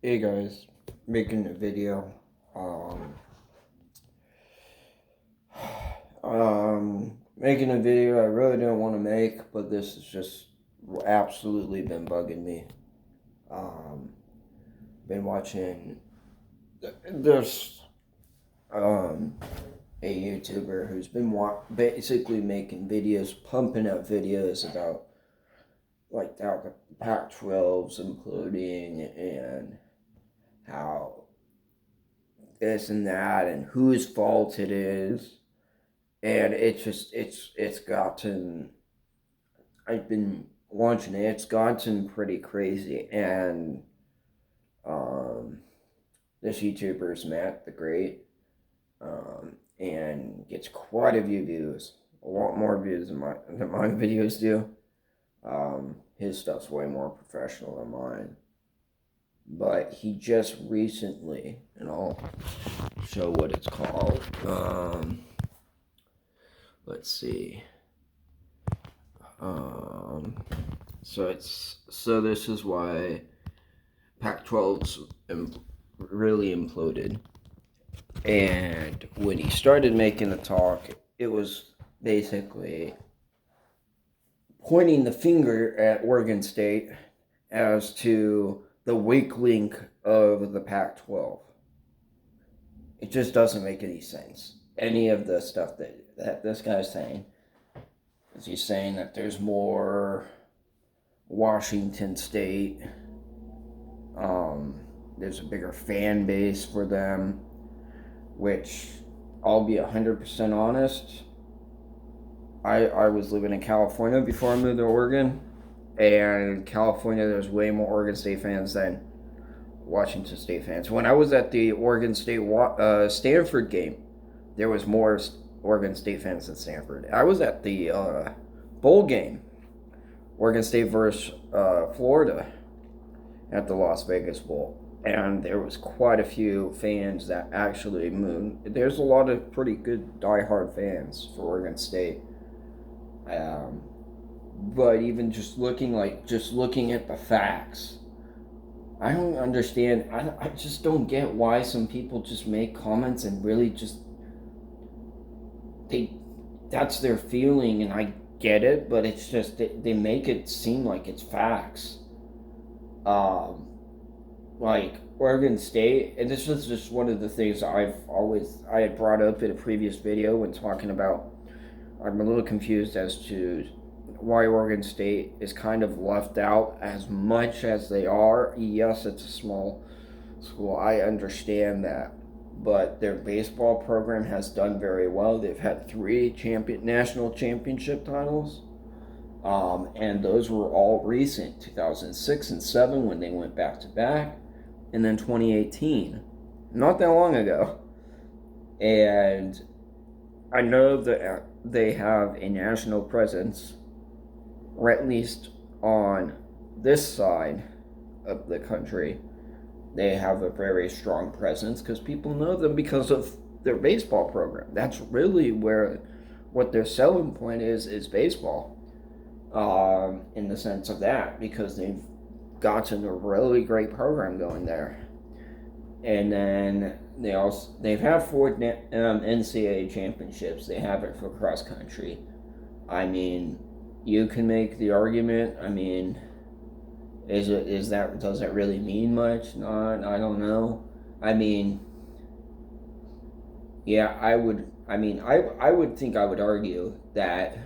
Hey guys, making a video. Um, Making a video I really didn't want to make, but this has just absolutely been bugging me. Um, Been watching. There's um a YouTuber who's been basically making videos, pumping out videos about like how the Pac-12's imploding and how this and that and whose fault it is. And it's gotten, I've been watching it, it's gotten pretty crazy. And um this YouTuber is MattBeGreat, and gets quite a few views, a lot more views than my videos do. His stuff's way more professional than mine, but he just recently, and I'll show what it's called. Let's see. Um, so this is why Pac-12's really imploded. And when he started making the talk, it was basically pointing the finger at Oregon State as to the weak link of the Pac-12. It just doesn't make any sense. Any of the stuff that this guy's saying. Is he saying that there's more Washington State? There's a bigger fan base for them, which I'll be 100% honest. I was living in California before I moved to Oregon, and in California there's way more Oregon State fans than Washington State fans. When I was at the Oregon State Stanford game, there was more Oregon State fans than Stanford. I was at the bowl game, Oregon State versus Florida, at the Las Vegas Bowl, and there was quite a few fans that actually moved. There's a lot of pretty good diehard fans for Oregon State. But even just looking at the facts, I don't understand. I just don't get why some people just make comments and really just that's their feeling, and I get it, but it's just they make it seem like it's facts. Like Oregon State, and this was just one of the things I had brought up in a previous video when talking about. I'm a little confused as to why Oregon State is kind of left out as much as they are. Yes, it's a small school. I understand that. But their baseball program has done very well. They've had 3 national championship titles. And those were all recent, 2006 and 7 when they went back to back, and then 2018, not that long ago. And I know that they have a national presence, or at least on this side of the country, they have a very strong presence because people know them because of their baseball program. That's really what their selling point is baseball, in the sense of that, because they've gotten a really great program going there. And then they've had 4 NCAA championships. They have it for cross country. I mean, you can make the argument. I mean, does that really mean much? Not, I don't know. I mean, yeah, I would. I mean, I would think I would argue that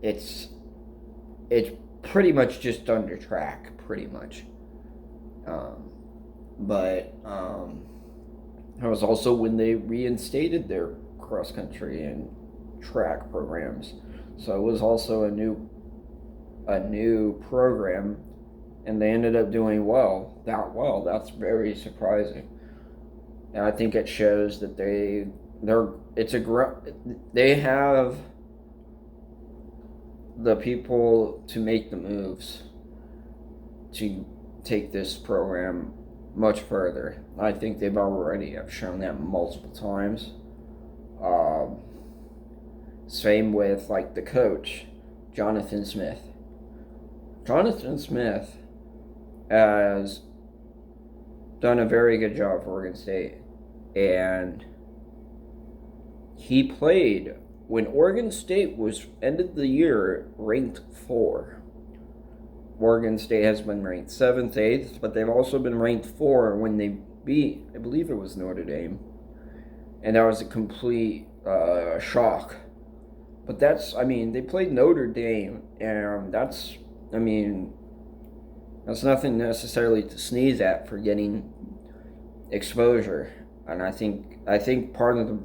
it's pretty much just under track, pretty much. But that was also when they reinstated their cross country and track programs. So it was also a new program, and they ended up doing that well. That's very surprising, and I think it shows that they have the people to make the moves to take this program much further. I think they've already have shown that multiple times. Same with like the coach, Jonathan Smith. Jonathan Smith has done a very good job for Oregon State. And he played when Oregon State was ended the year ranked 4. Oregon State has been ranked 7th, 8th, but they've also been ranked 4 when they beat, I believe it was Notre Dame. And that was a complete shock. But they played Notre Dame, and that's nothing necessarily to sneeze at for getting exposure. And I think part of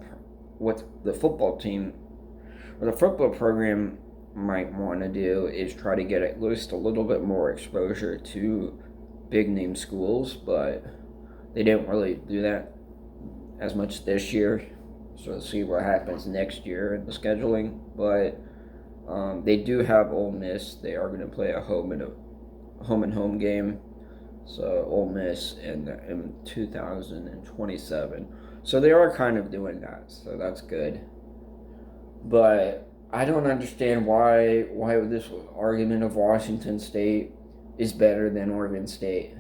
what the football team or the football program might want to do is try to get at least a little bit more exposure to big name schools, but they didn't really do that as much this year. So let's see what happens next year in the scheduling. But they do have Ole Miss. They are going to play a home and home game. So Ole Miss in 2027. So they are kind of doing that. So that's good. But I don't understand why this argument of Washington State is better than Oregon State.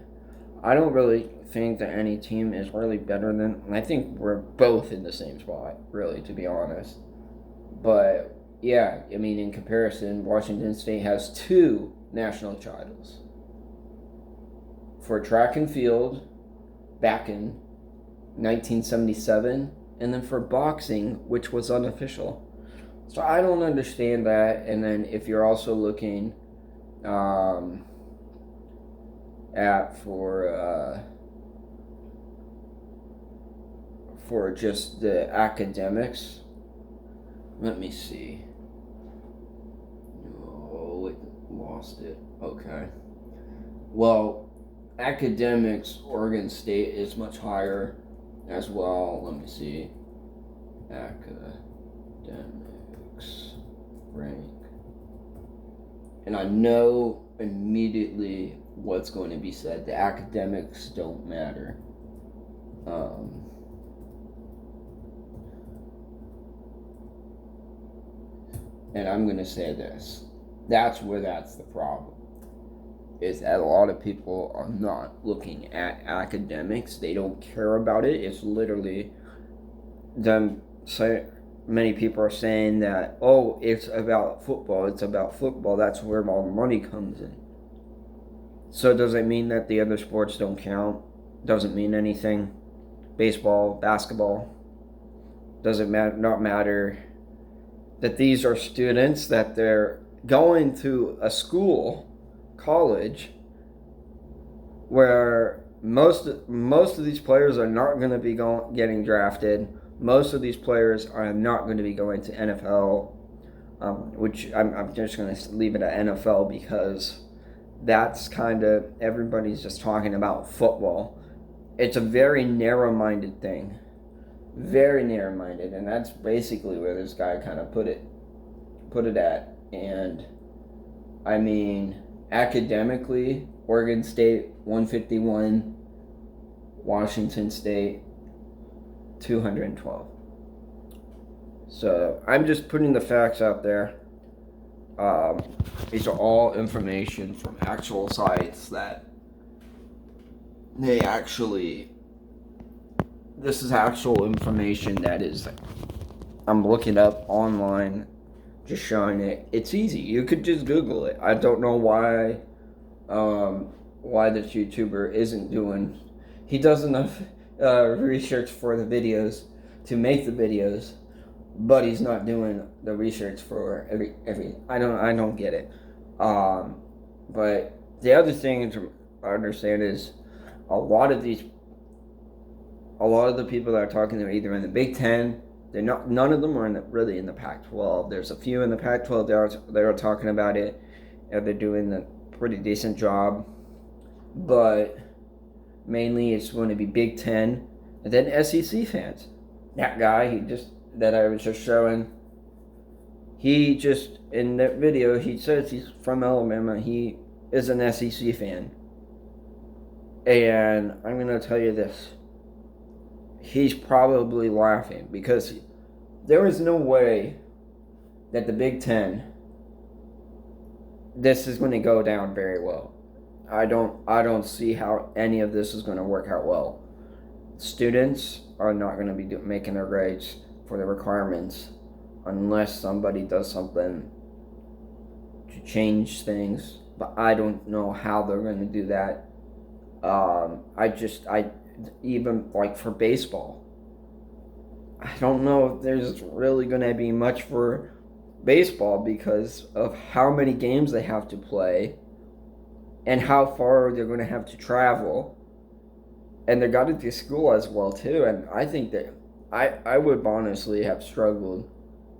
I don't really think that any team is really better than. I think we're both in the same spot, really, to be honest. But yeah, in comparison, Washington State has 2 national titles for track and field back in 1977, and then for boxing, which was unofficial. So I don't understand that. And then if you're also looking at for just the academics, let me see. Oh, it lost it. Okay. Well, academics, Oregon State is much higher as well. Let me see. Academics rank. And I know immediately what's going to be said. The academics don't matter. And I'm going to say this. That's the problem. Is that a lot of people are not looking at academics. They don't care about it. It's literally them saying, many people are saying that, oh, it's about football. It's about football. That's where all the money comes in. So does it mean that the other sports don't count? Doesn't mean anything. Baseball, basketball. Does it not matter that these are students, that they're going to a school, college, where most of these players are not going to be getting drafted. Most of these players are not going to be going to NFL, which I'm just going to leave it at NFL because that's kind of, everybody's just talking about football. It's a very narrow-minded thing. Very narrow-minded, and that's basically where this guy kind of put it at. And academically, Oregon State 151, Washington State 212. So I'm just putting the facts out there. These are all information from actual sites that this is actual information that is, I'm looking up online, just showing it. It's easy. You could just Google it. I don't know why this YouTuber isn't doing, he does enough research for the videos to make the videos, but he's not doing the research for every I don't get it. But the other thing to understand is a lot of the people that are talking, they're either in the Big Ten. They're not. None of them are really in the Pac-12. There's a few in the Pac-12 that are talking about it, and they're doing a pretty decent job. But mainly, it's going to be Big Ten, and then SEC fans. That guy, that I was just showing. He just in that video, he says he's from Alabama. He is an SEC fan, and I'm going to tell you this. He's probably laughing because there is no way that the Big Ten, this is going to go down very well. I don't see how any of this is going to work out well. Students are not going to be making their grades for the requirements unless somebody does something to change things. But I don't know how they're going to do that. I even like for baseball, I don't know if there's really going to be much for baseball because of how many games they have to play and how far they're going to have to travel, and they got to do school as well too. And I think that I would honestly have struggled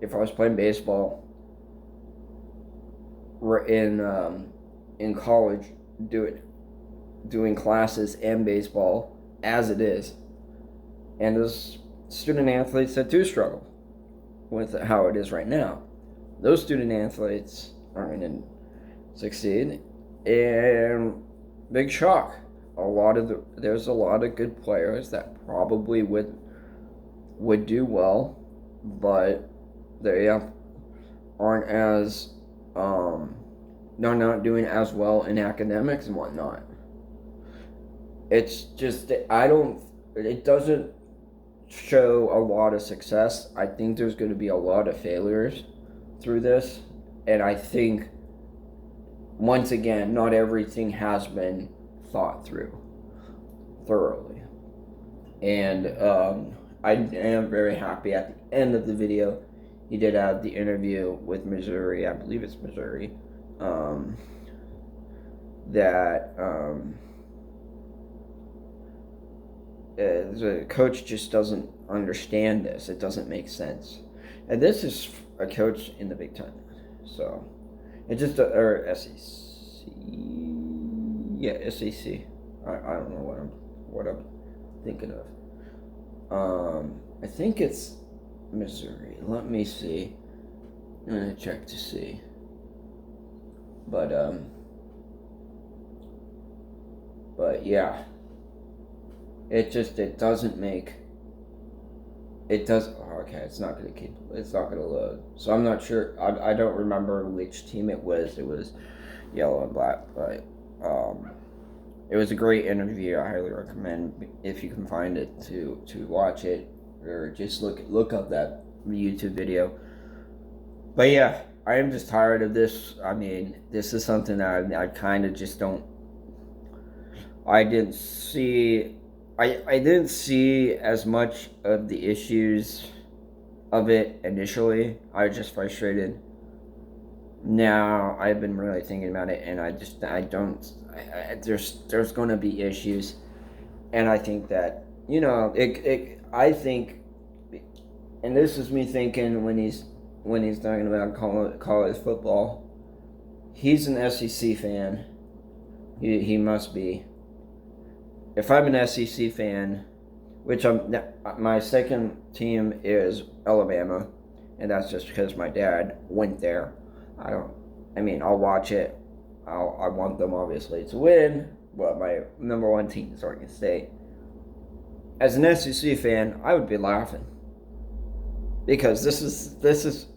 if I was playing baseball in college, doing classes and baseball as it is, and those student athletes that do struggle with how it is right now, those student athletes aren't going to succeed. And big shock, there's a lot of good players that probably would do well, but they aren't as they're not doing as well in academics and whatnot. It's just it doesn't show a lot of success. I think there's going to be a lot of failures through this, and I think once again, not everything has been thought through thoroughly. And I am very happy at the end of the video, he did have the interview with Missouri, I believe it's Missouri, that the coach just doesn't understand this. It doesn't make sense. And this is a coach in the Big Ten. So, it just, or SEC. Yeah, SEC. I don't know what I'm thinking of. I think it's Missouri. Let me see. I'm gonna check to see. But yeah. It doesn't make. It does. Oh, okay, it's not gonna load. So I'm not sure. I don't remember which team it was. It was yellow and black, but it was a great interview. I highly recommend, if you can find it, to watch it, or just look up that YouTube video. But yeah, I am just tired of this. I mean, this is something that I kind of just don't. I didn't see as much of the issues of it initially. I was just frustrated. Now I've been really thinking about it, and there's going to be issues, and I think that I think, and this is me thinking when he's talking about college football, he's an SEC fan. He must be. If I'm an SEC fan, which my second team is Alabama, and that's just because my dad went there. I'll watch it. I want them obviously to win, but my number one team is Oregon State. As an SEC fan, I would be laughing because this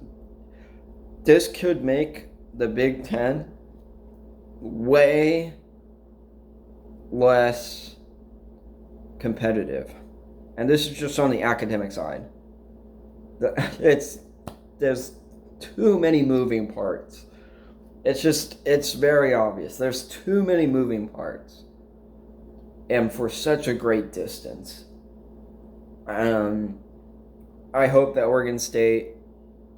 could make the Big Ten way less competitive, and this is just on the academic side. There's too many moving parts. It's very obvious. There's too many moving parts, and for such a great distance. I hope that Oregon State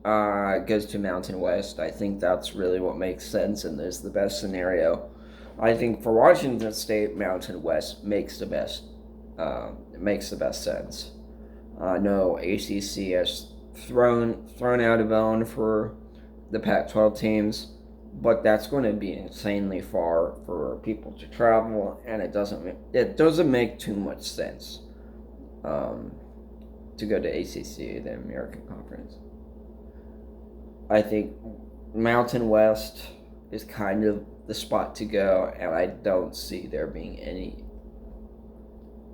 goes to Mountain West. I think that's really what makes sense and is the best scenario. I think for Washington State, Mountain West makes the best sense. No, ACC has thrown out a bone for the Pac-12 teams, but that's going to be insanely far for people to travel, and it doesn't make too much sense to go to ACC, the American Conference. I think Mountain West is kind of the spot to go, and I don't see there being any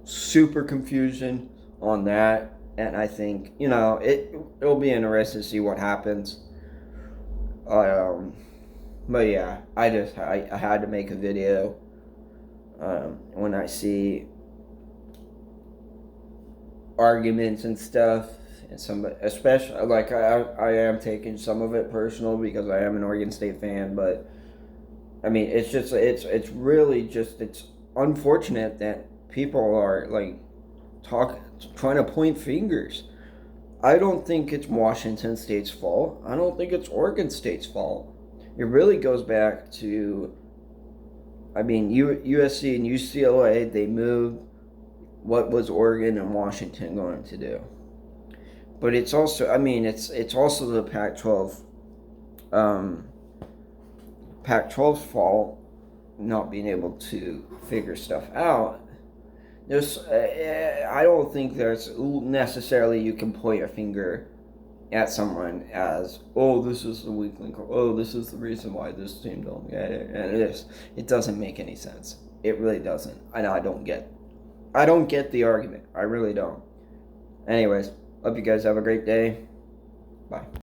super confusion on that. And I think it'll be interesting to see what happens. But yeah, I had to make a video when I see arguments and stuff, and some, especially like I am taking some of it personal because I am an Oregon State fan, but I mean it's really just it's unfortunate that people are like trying to point fingers. I don't think it's Washington State's fault. I don't think it's Oregon State's fault. It really goes back to, I mean, USC and UCLA, they moved. What was Oregon and Washington going to do? But it's also, I mean, it's also the Pac-12, Pac-12's fault not being able to figure stuff out. I don't think there's necessarily you can point a finger at someone as, oh, this is the weak link, or oh, this is the reason why this team don't get it, and it doesn't make any sense. It really doesn't, and I don't get the argument. I really don't. Anyways, hope you guys have a great day. Bye.